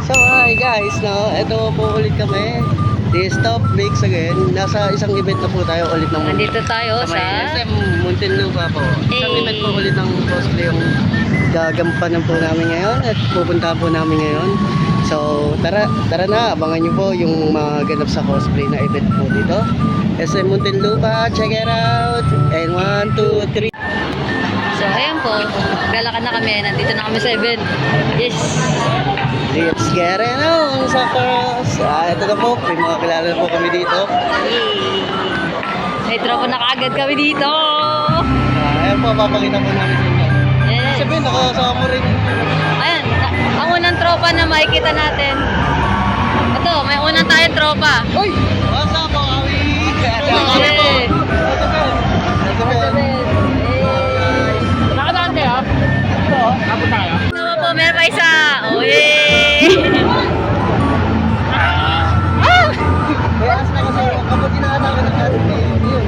So hi guys, no, ito po ulit kami. This Stop Breaks again. Nasa isang event na po tayo ulit ng Nandito tayo sa may sa SM Muntinlupa po. Isang Hey. event po ulit ng cosplay yung gagampanan po namin ngayon at pupuntahan po namin ngayon. So tara na, abangan nyo po yung mga ganap sa cosplay na event po dito. SM Muntinlupa, check it out! And 1, 2, 3. So ayan po, galakan na kami. Nandito na kami sa event. Yes. Let's get it on sa cross. Ito na po, may mga kilala na po kami dito. Yay. May tropa na kaagad kami dito. Ayan po, papakita po namin sa inyo. Yes. Sabihin, nakasama rin. Ayan, ang unang tropa na makikita natin. Ito, may unang tayong tropa. Uy! What's up, mga kawig? Kami po. Hey. Ito po. Ito po. Nakadaan kayo? Ito. Kapot tayo? Tama po, meron pa isa. Uy! May as na kasi kapag ginakatakan ng ating yun.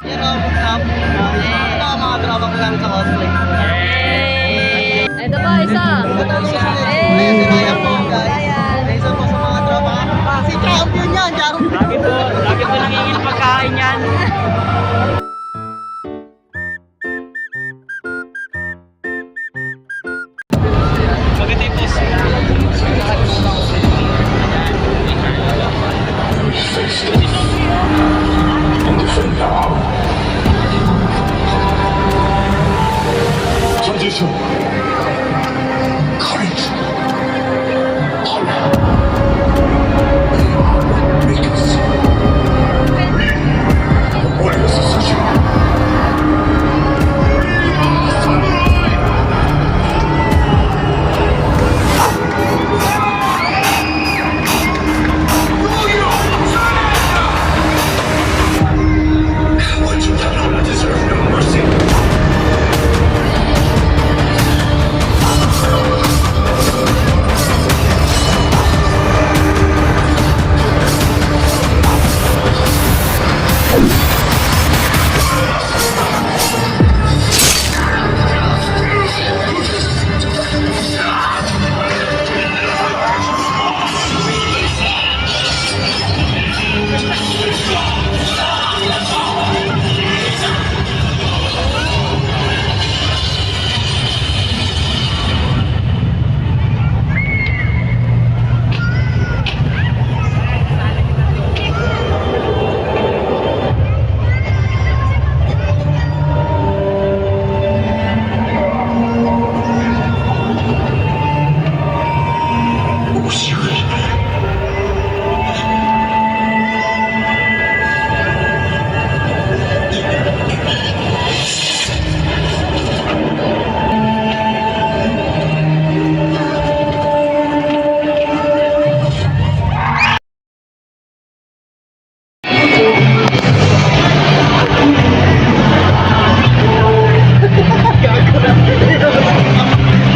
Yan ang up. Ito ang mga tropa ko lang sa cosplay. Ito pa, isa. Ito ang isa. Ayan, si Ryan po, guys. May isa po sa mga tropa. Si Champion yan, Champion. Lagi po nangingin pagkain yan. Maganda yung post. 전지수 커렌트 헐 미끄스 월요스 수시 What you done deserve no mercy.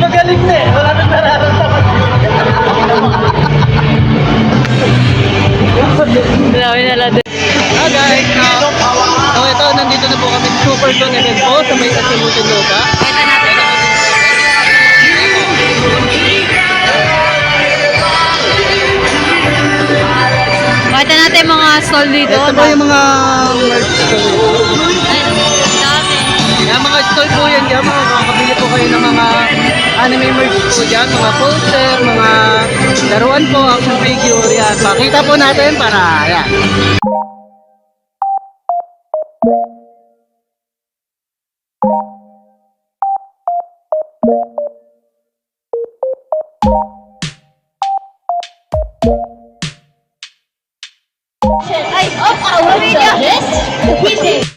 Magaling na eh. Wala nang nararamdaman. Grabe na lang din. Guys, so ito, nandito na po kami super con event po sa may Asimutin Lupa. Kita natin. Kita natin mga stall dito. Ito po yung mga merch ko. Ayun, dami. Yung mga stall po yan dyan, makakabili po kayo ng mga anime merch po dyan, mga poster, mga laruan po, action figure, yan. Pakita po natin para, yan. Ay, Hindi.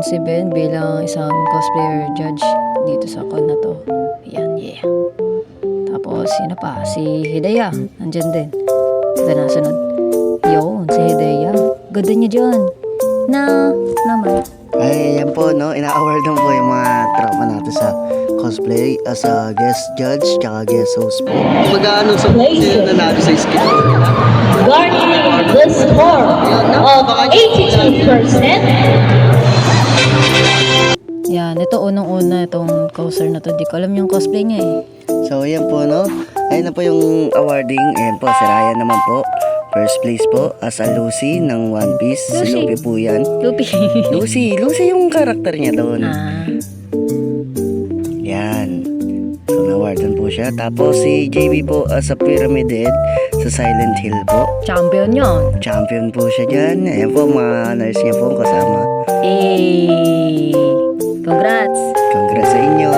ngayon si Ben bilang isang cosplayer judge dito sa con na to. Yan, yeah. Tapos, sino pa? Si Hidaya. Nandyan din. Ito na sunod. Yun, si Hidaya. Ganda niya dyan. Naman. Ay, yan po, no? Ina-award po yung mga tropa natin sa cosplay as a guest judge tsaka guest host po. Mag-ano sa sino na natin sa skill po nila. Garnering the score of 82%. Yan, ito unang-una itong coaster na to. Di ko alam yung cosplay niya eh. So, ayan po, no? Ayan na po yung awarding. Ayan po, si Ryan naman po. First place po as a Lucy ng One Piece. Si Lucy. Luffy po yan. Lupi. Lucy yung karakter niya doon. Ah, Yan. So, na-awardan po siya. Tapos si JB po as a Pyramid Head sa Silent Hill po. champion yun. Champion po siya dyan. Ayan po, mga nurse niya po kasama. Eh, congrats. Congrats sa inyo.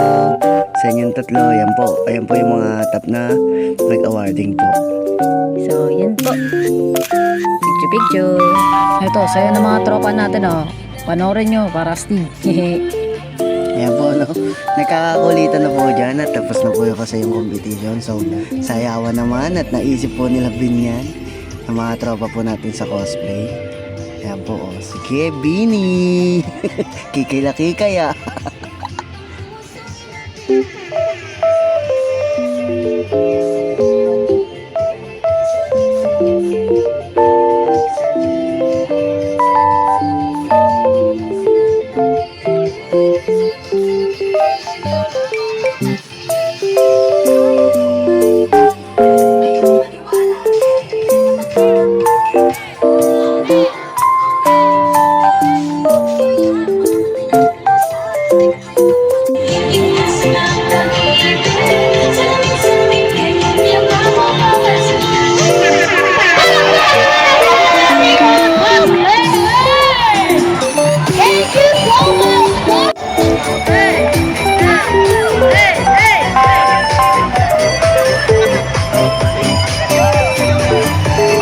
Sa inyong tatlo. Ayan po. Ayan po yung mga top na nag-awarding po. So, yun po. Picture. Ito, sa'yo ng mga tropa natin, oh. Panoorin nyo para Steve. Ayan po, no? Nagkakakulitan na po dyan at tapos na po yung kasi yung competition. So, sayawan naman at naisip po nila binyan ng mga tropa po natin sa cosplay. Ayan po, oh. Sige, Bini! Kikila-kikaya!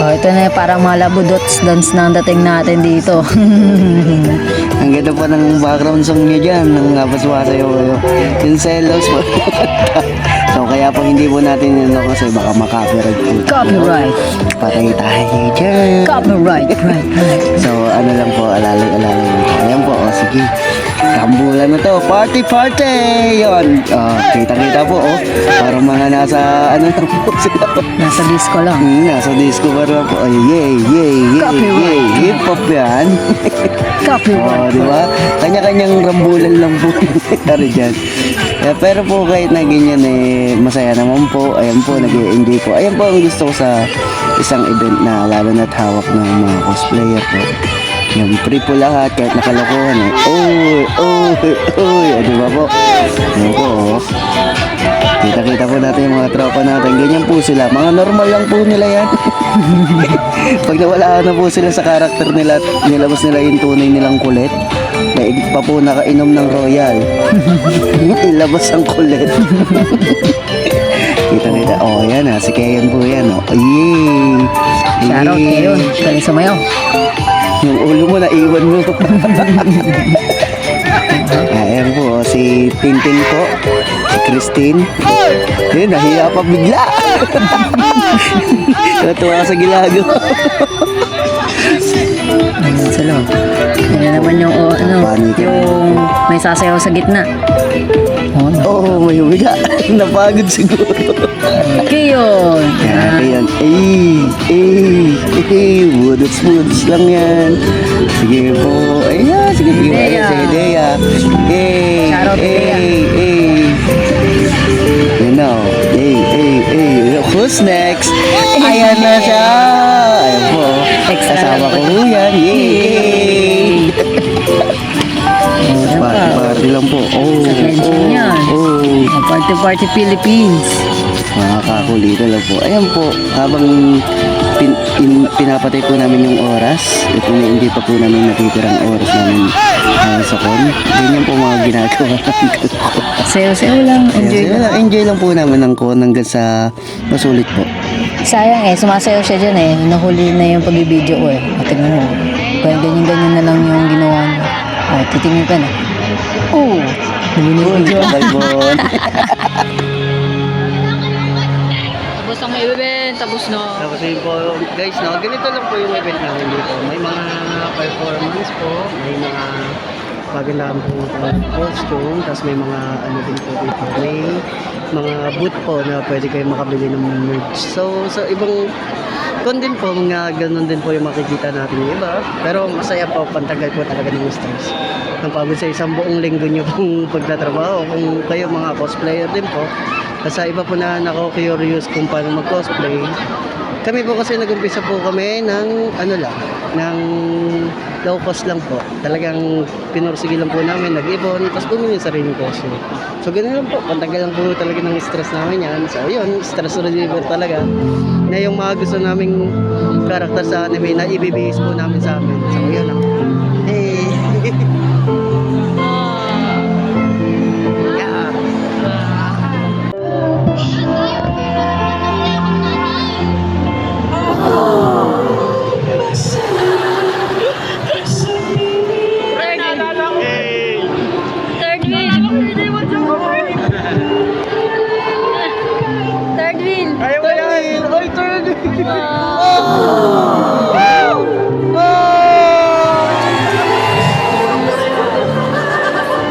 Oh, ito na yung parang mga labudots dance na ang dating natin dito. Ang ganda po ng background song niya dyan. Nang napaswasayo kayo. Yung Celos po. So, kaya po hindi po natin yun kasi baka makapiright po. Copyright. Patay tayo dyan. Copyright. Right. So, ano lang po, alalay lang po. Ayan po, oh, sige. Tambulan na to. Party! Yun. Oh, kita-kita po, oh. Parang mga nasa, ano lang po sila. Nasa disco lang. Nasa disco bar lang po. Ay, yay. Hip-hop yan. Copyright. Oh, di ba? Kanya-kanyang rambulan lang po. Tari dyan. Pero po kahit na ganyan eh, masaya naman po. Ayan po, nag-enjoy po. Ayan po ang gusto ko sa isang event na lalo na't hawak ng mga cosplayer po. Yung free po lahat, kahit nakalokohan eh. Oy, di ba po? Ayan po, oh. Kita-kita po natin yung mga tropa natin. Ganyan po sila. Mga normal lang po nila yan. Pag nawala na po sila sa karakter nila at nilabas nila yung tunay nilang kulit, naigit pa po nakainom ng royal. Ilabas ang kulit. Kita-kita. Oh, yan ha. Si Keyon po yan. Oh. Yay! Shoutout kayo. Galing sumayaw. Yung ulo mo naiwan mo. Ayan po, oh, si Tintin po. Si Christine. Yun, nahiya pa bigla. Natuwa ka sa gilago. Ayun sila. Yan na naman yung, yung may sasayaw sa gitna. Oo, may humiga. Napagod siguro. Kayon. Ayan. Budots lang yan. Sige po. Ayan, sige. Hidea. Si Hidea. Shoutout, Hidea. You know. Who's next? Ayan na siya. Ayan po. Extra Kasama lang ko po. po yan. Yay! Party lang po. Sa tension yan. Party Philippines. Makakakulito lang po. Ayan po, habang pinapatay po namin yung oras, ito na hindi pa po namin natitirang oras namin sa con. Ganyan po mga ginagawa namin. Sayo-sayo lang. Enjoy lang. Enjoy lang po namin ng con hanggang sa masulit po. Sayang eh, sumasayaw siya dyan eh. Nahuli na yung pag-video ko eh. O, tingnan mo. Kaya ganyan-ganyan na lang yung ginawa niya. O, titingin ka na. Oh, naminig ka. Balbon. Tapos ang may event, tapos na. Tapos yun po, guys, no, ganito lang po yung event namin dito. May mga performance po, may mga magandang po costume, tapos may mga ano din po dito. May mga booth po na pwede kayo makabili ng merch. So, sa ibang din po, mga ganun din po yung makikita natin yung iba. Pero masaya po, pantagal po talaga ng stress. Ang pagod sa isang buong linggo nyo pong pagtatrabaho. Kung kayo mga cosplayer din po, sa iba po na nako-curious kung paano mag-cosplay. Kami po kasi nag-umpisa po kami ng ano lang, ng low cost lang po. Talagang pinursige lang po namin, nag-ibon, tapos bumili yung sariling costume. So ganun lang po, pantagal lang po talaga ng stress namin yan. So yun, stress reliever talaga. Na yung mga gusto naming karakter sa anime na ibibigis po namin sa amin. So yun lang. Eh. Yeah. Third wheel. Third wheel. Ayaw mo yan! Ay, turn!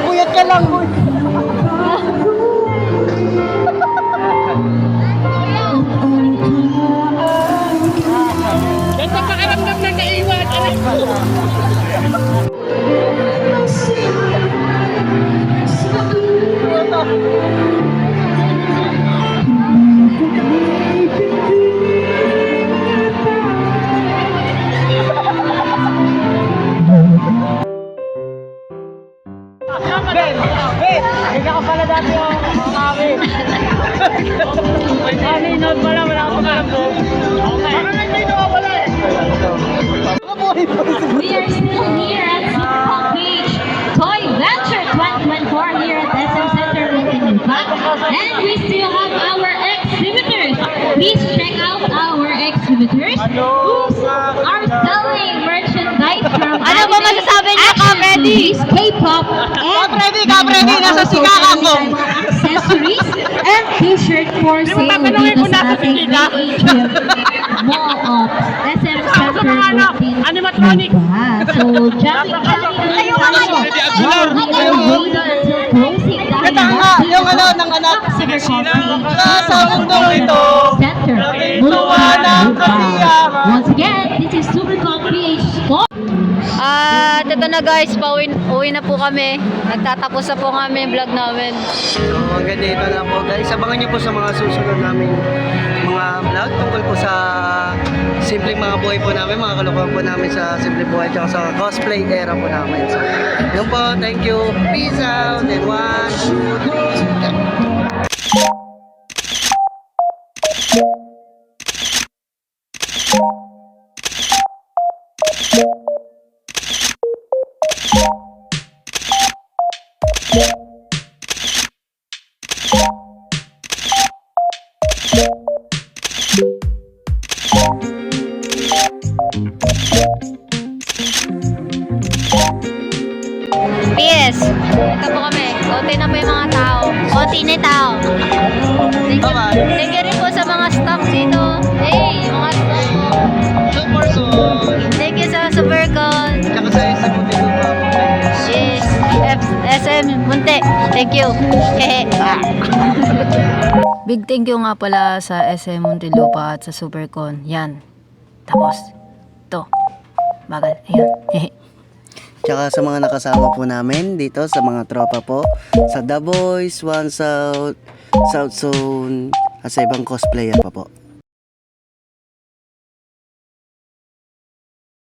Puyat ka lang! Ganda pakiramdam na naiwan. Ben! Hindi ka pala dati yung mami. Mami, noon pala, wala akong alam. Parang hindi nawawala eh. We are still here at Superpop Beach Toy Venture 2024 here at SM Center Muntinlupa. And we still have our exhibitors. Please check out our exhibitors who are selling merchandise from Ano ba masasabi niyo, Ka-Freddy? K-pop, and Nasa sikaka ko. accessories and t-shirt for sale dito sa ating AHM Mall of SM Center Muntinlupa. Animatronic. So, jumping tayo Yung ano, ng anak. Sa mundong ito, Once again, this is Supercom PH Sport. At ito na guys, uwi na po kami. Nagtatapos na po kami yung vlog namin. So hanggang dito na po guys. Abangan nyo po sa mga susunod namin mga vlog tungkol po sa simpleng mga buhay po namin, mga kalokohan po namin sa simpleng buhay at sa cosplay era po namin. So yun po, thank you. Peace out and 1, 2, 3. PS, ito po kami. Konti na po yung mga tao. Konti na yung tao. Thank you, Bye-bye. thank you rin po sa mga staff dito. Hey, yung mga staff po. Super soon. Thank you sa Supercon. Tsaka sa isa po dito po. Yes, SM Munti. Thank you. Kehe. Big thank you nga pala sa SM Muntinlupa at sa Supercon. Yan. Tapos, to. Bagal. Ayun. Tsaka sa mga nakasama po namin dito, sa mga tropa po, sa The Boys, One South, South Zone, at sa ibang cosplayer pa po.